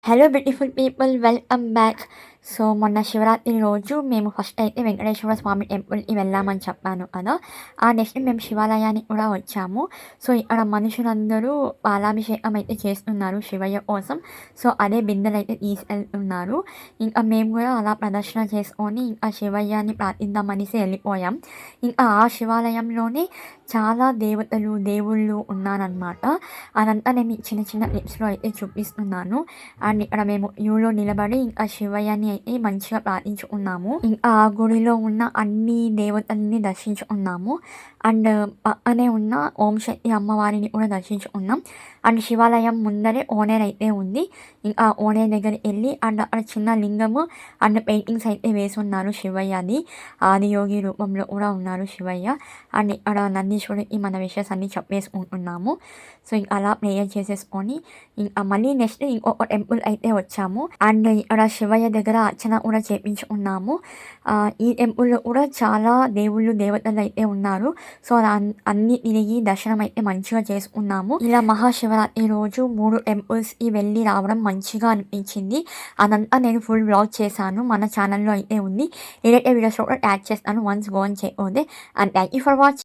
Hello beautiful people, welcome back. So మొన్న శివరాత్రి రోజు మేము ఫస్ట్ అయితే వెంకటేశ్వర స్వామి టెంపుల్కి వెళ్ళామని చెప్పాను కదా. ఆ నెక్స్ట్ మేము శివాలయానికి కూడా వచ్చాము. సో ఇక్కడ మనుషులందరూ పాలాభిషేకం అయితే చేస్తున్నారు శివయ్య కోసం. సో అదే బిందెలు అయితే తీసుకెళ్తున్నారు. ఇంకా మేము కూడా అలా ప్రదర్శన చేసుకొని ఇంకా శివయ్యాన్ని ప్రార్థిద్దామనేసి వెళ్ళిపోయాం. ఇంకా ఆ శివాలయంలోనే చాలా దేవతలు దేవుళ్ళు ఉన్నారనమాట. అదంతా నేను చిన్న చిన్న క్లిప్స్లో అయితే చూపిస్తున్నాను. అండ్ ఇక్కడ మేము క్యూలో నిలబడి ఇంకా శివయ్యని అయితే మంచిగా ప్రార్థించుకున్నాము. ఇంకా ఆ గుడిలో ఉన్న అన్ని దేవతల్ని దర్శించుకున్నాము. అండ్ పక్కనే ఉన్న ఓం శక్తి అమ్మవారిని కూడా దర్శించుకున్నాం. అండ్ శివాలయం ముందరే ఓనేరు అయితే ఉంది. ఇంకా ఓనేరు దగ్గరికి వెళ్ళి అండ్ అక్కడ చిన్న లింగము అండ్ పెయింటింగ్స్ అయితే వేసి ఉన్నారు శివయ్యది. ఆదియోగి రూపంలో కూడా ఉన్నారు శివయ్య. అండ్ ఇక్కడ నందీశ్వరుడికి మన విషయస్ అన్ని చెప్పేసుకుంటున్నాము. సో ఇంకా అలా ప్రేయర్ చేసేసుకొని ఇంకా మళ్ళీ నెక్స్ట్ ఇంకొక టెంపుల్ అయితే వచ్చాము. అండ్ ఇక్కడ శివయ్య దగ్గర అర్చన కూడా చేపించుకున్నాము. ఈ టెంపుల్లో కూడా చాలా దేవుళ్ళు దేవతలు అయితే ఉన్నారు. సో అన్ని తిరిగి దర్శనం అయితే మంచిగా చేసుకున్నాము. ఇలా మహాశివరాత్రి రోజు 3 టెంపుల్స్కి వెళ్ళి రావడం మంచిగా అనిపించింది. అదంతా నేను ఫుల్ వ్లాగ్ చేశాను. మన ఛానల్లో అయితే ఉంది. ఏదైతే వీడియోస్ కూడా ట్యాగ్ చేస్తాను. వన్స్ గో అని చెప్పండి. And thank you for watching.